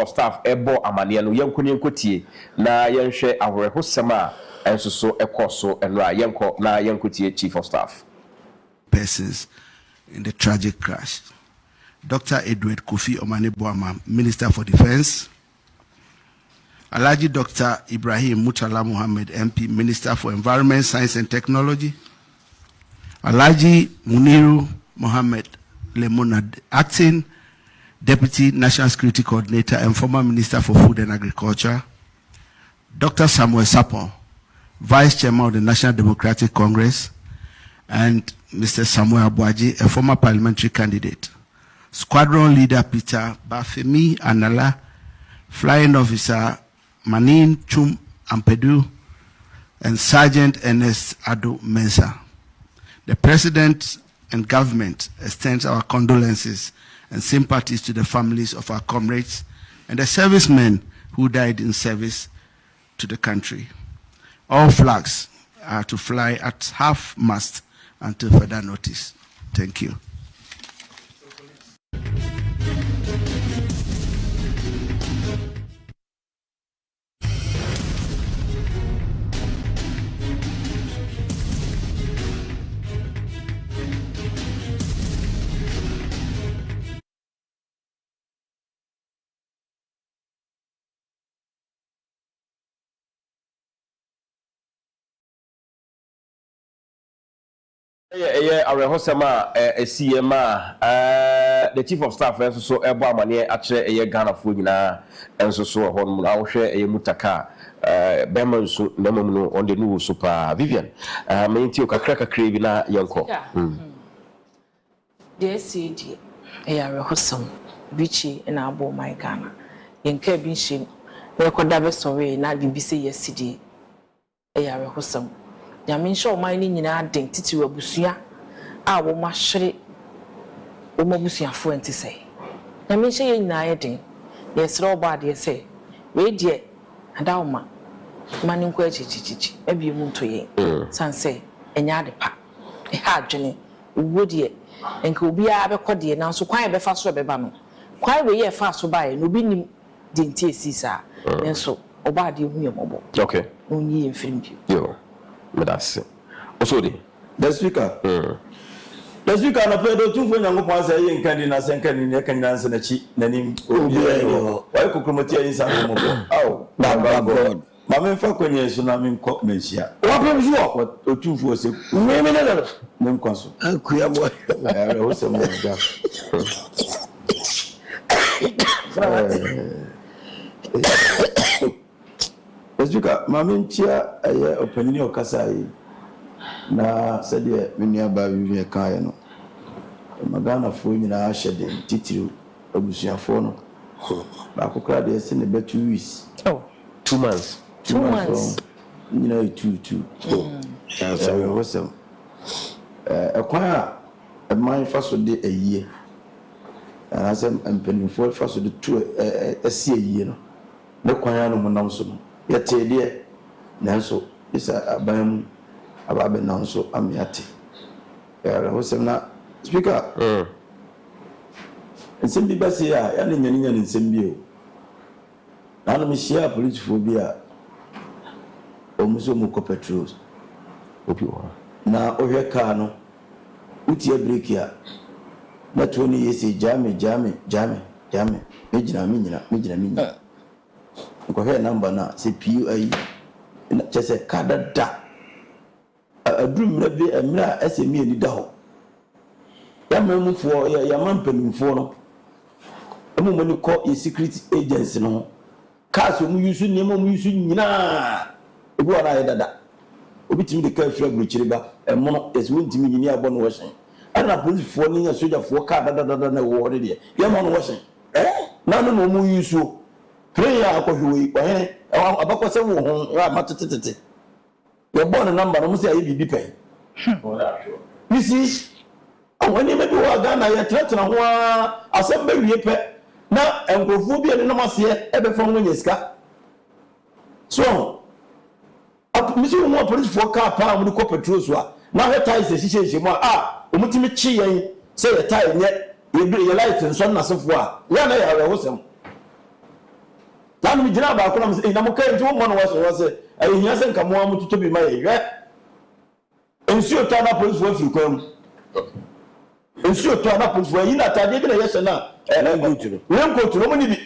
of staff ebo amane no yenkoni enkotie na yenhwe ahorehosem a enso so ekoso enra yenko na yenkotie chief of staff persons in the tragic crash. Dr. Edward Kofi Omane-Boamah, Minister for Defense. Alhaji Dr. Ibrahim Murtala Muhammad, MP, Minister for Environment, Science and Technology. Alhaji Muniru Mohammed Lemonad, Acting Deputy National Security Coordinator and former Minister for Food and Agriculture. Dr. Samuel Sapon, Vice Chairman of the National Democratic Congress. And Mr. Samuel Abuaji, a former parliamentary candidate. Squadron Leader Peter Bafemi Anala, Flying Officer Manin Chum Ampedu, and Sergeant Ernest Ado Mensah. The President and government extends our condolences and sympathies to the families of our comrades and the servicemen who died in service to the country. All flags are to fly at half-mast until further notice. Thank you. Arehosema CMA the chief of staff enso so ebo amane akire Ghana fo nyina enso so Hon Muntaka bemanso namam no on the new super Vivian menti okakra bi na yenko the CD Arehosem bichi na abo my Ghana yenka bi nhim rekoda be sorry na BBC yesterday Arehosem Yamin show my nyina den titi wabusua a wo mahwere wo mabusua fo enti sei Yamin hye nyina ye den yesro oba de sei we die adawma mani nko achichichi ebie mu ntoye sanse enya de pa e ha adwene wo die enka obi a be kode na so kwan be fa so be ba no kwan we ye fa so ba e no bi nim denti esisa enso oba de hu yemobo okay onyi emfirim bi yo Medasi. Osodi. The speaker. The speaker na pedo tu fo nyankopon say yin kan di na senka ni ne kan nanse na chi nanim obi ayo. Why kokromoti ayin sa mo ko. Aw, baba God. Ma me fa kwenye so na me nko menhia. Wa pem so otu fo se. Me na. Me nko so. Akuya boy. Wo se mo da. Ezuka mama ntia aye opanyini okasa yi na sede menua ba wiwie kan no magana fo nyina ahye den titiri abusuafo no ba kokra de se ne be 2 weeks 2 months nyina 2 cancer wosem ekwan a man fa so de ayie anasem empenifo fa so de tu esi ayie no ne kwan no munam so no yetede nanso isa abam ababe nanso amiate wosem na speaker nsembi basi ya ne nyanya ne nsembi o na me share police phobia o muso mu ko petrol obi wa na ohwe ka no utie break ya na toni yesi jame mejina ko he number na se PUI na chese kadada adrum na bi emra SME ni da ho ya mamufo ya mampanimfo no emu ni ko security agency no cars mu yusu ni mu yusu nyina ebi wana ya dada obi timi de ka fira gluchiri ba emu no esi wontimi nyini abo no washen ana police fo ni ya soldier fo ka dada na wo de de ya ma no washen na no mu yusu prayer akohwe ohe abakose wo ho ya matetete ye born number no say bibi pen you see awani maybe wa Ghana ya tretra ho asem wie pe na enkrofo bi ene no mase ebe fon wo nyeska so misi wo police for car pa mu ko petrol so na he tie se hihye mu omutimi chi yen say ye tie nye ye light nso na sefo ya na ya wosem na no gina ba ko na me na mo ka nti wo mo no wo se ayi hia se nka mo amu tutu bi ma ye hwe ensuo to na police wo firi kwam ensuo to na police wo yi na tade bi na yese na renko mo ni bi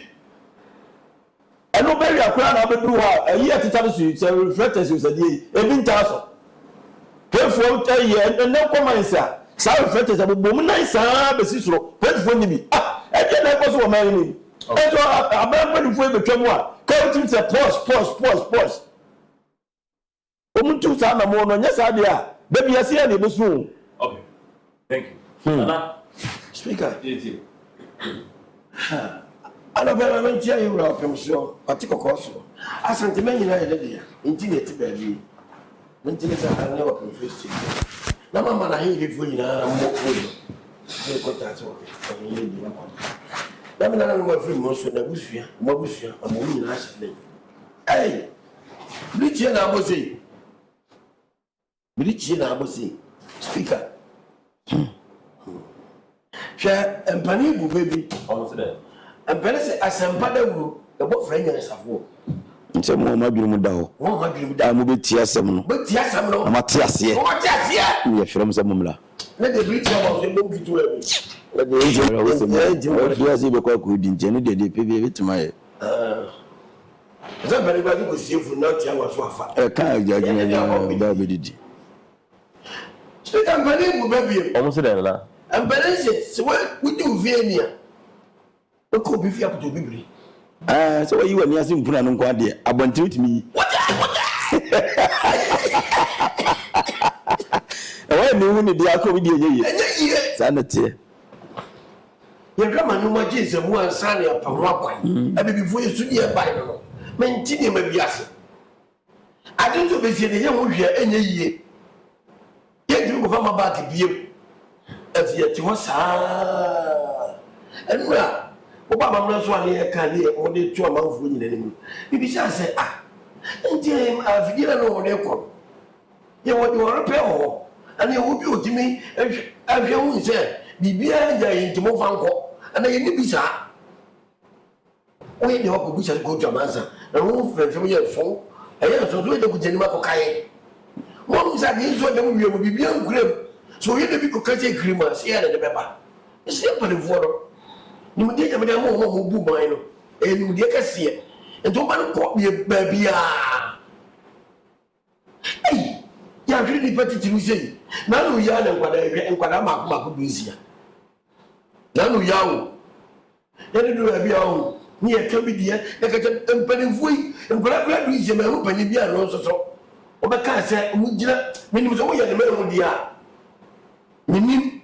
eno beri akura na obeduru ha ayi ateta su se reflectors se die ebi nta so hefo tayi ene komansa sa reflectors abobom nan sa besi soro hefo ni bi e na ko so man ni eto abamba fo betwam a ka utim se pause omuntu sa na mo no nya sa de a da bia se ya na ebesu. Okay, thank you. Nana speaker ana bela mentia yura opemso atiko koso asante menyina ye de ya internet ba bi mentia sa ana opemso na mama na hiri fo nyina mo ko ye ko ta so ko ye bi na me na mo firi mo so na busua amo nyina ashle eh bichie na abosi speaker hwe empani bu baby almost there. empani se asempa da wuro e bo fra nya safo nche mo ma dwuru mu da ho wo ma dwuru da mo beti asem no ma te ase ye frem se mumla na de bichie mo se mo gitu e na de nje ra wo se mo fi ase be kwa ko di nje no de pebe betuma ye za bari ba ko siefu na tia wa so afa e kan jaji ba be didi speak empani bu baby Almost there la. empani se we do vienia ko bi fi akoto bibiri so yi wani asim puna no kwa de abontin timi e ni huni dia ko bi de yeye sanete ye grama no ma jinse mu ansa ne apamu akwan abibifo yesu ne bai no menti ne ma biase adinzo be sie ne ye ho hwe enye yie ye dinu ko fama ba ke biem afia ti ho saa enura o ba mamna so ani e kan ne o de tu amanfo nyina ne mu bibi sha se enti afidira no o de ko ye wo de wo repe ho ani wo bi otimi ahwe hu se bibia ja yin timo fanko ana ye ni bisa o ye de ko bisa ko jamansa na wo fe ye so so de ko jeni ma ko kai wo bisa de so de wo wie bibia nkurem so ye de bi ko kaje krima se ya de beba se pa de foro ni mu de ja me de mo bu ban no ni mu de ka se ento ba no ko bi ba bia ya hwiri ni pati tiru sei na no ya na nkwada ma ko bisia na no ya wo ya de do bia wo ni e ka bi die e ka empanifo yi nkwada du ise ma ho pani bia no so o ba ka se mu gira minim so wo ya de me ho dia minim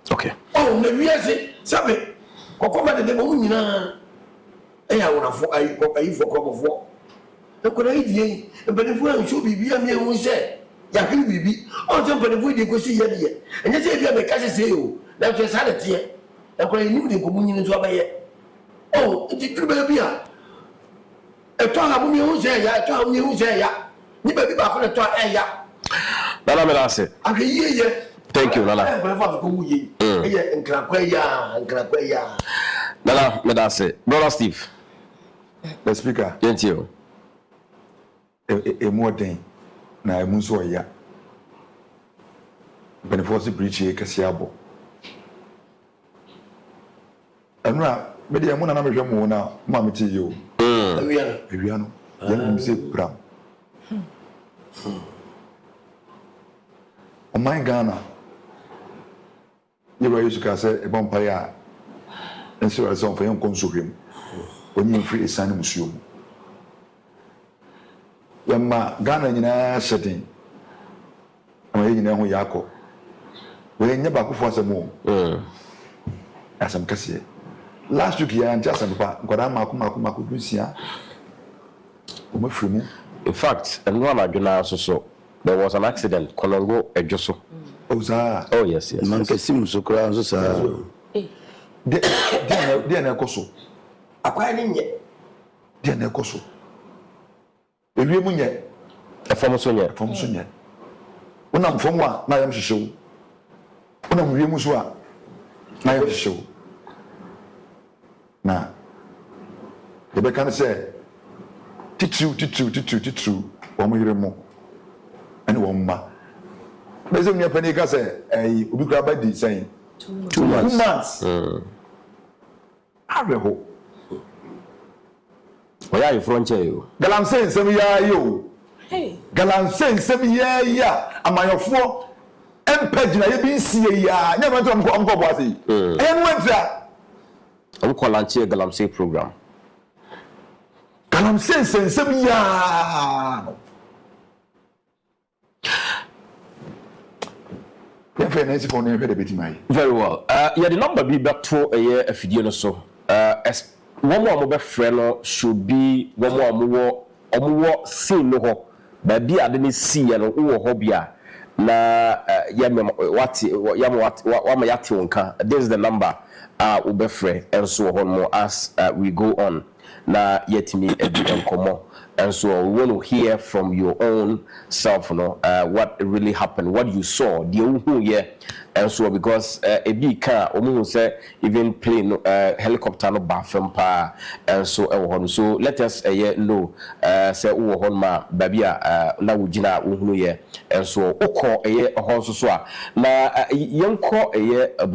Okay. Oh, na wiase sabe kokoma de mo nyina ya wona fo ayi fo kokofo ekora idie empanifo an sho bibia me hu se ya hwi bibi o se empanifo de ko si ye de enye se bia me ka se o na so sa de tie ekora ni de ko mu nyina so abaye oh ti tuba bia eto ha mu me hu se ya eto ha mu me hu se ya ni ba bi ba ko eto ya Nana me la se. ye Thank you, Nana. Nana, me da se. Brother Steve. The speaker. Thank you. More thing. Na emu so ya. Beneforce preach e kasiabo. Anura, me dey emu na me hwemo na ma me ti yo. Ewia no. Ya me se bram. O my Ghana. You were used to say a vampire and so as on for him consume when you free a son museum. Yama Ghana in a setting. I'm in a yako. We never go for some more. As I'm Cassia. Last week, I just about Guadama Kusia. In fact, and one I do so there was an accident. Kolongo Ejoso. Oh, yes. Man kesim so kra so sa de na ekoso akwa ni nye de na ekoso ewie mu nye Efom so nye una mfom a na yam hyehew una mwie mu so a na yam hyehew na be kan say titru wo yire mo ene wo ma be se nua pani ka say obi kura ba di say 2 months areho oya you frontier you Galamsey nsem ya yo hey Galamsey nsem ya amayofo empagina ye bi nsie ya nya ba to amko bo ase enwentra am call launch Galamsey program Galamsey nsem ya ya fe na si for na fe de betimai very well yeah the number be back to a year afidie no so one more mobile friend should be one more scene no ho ba bi ade ne see no wo ho bia na what yate wonka this is the number ube friend and so on more as we go on na yet me enkomo and so we want to hear from your own self what really happened, what you saw the who here and so because a big car say even plane helicopter no bathroom pa and so let us know say wo ma babia na wugina wo hu here and so okọ hon so na yenko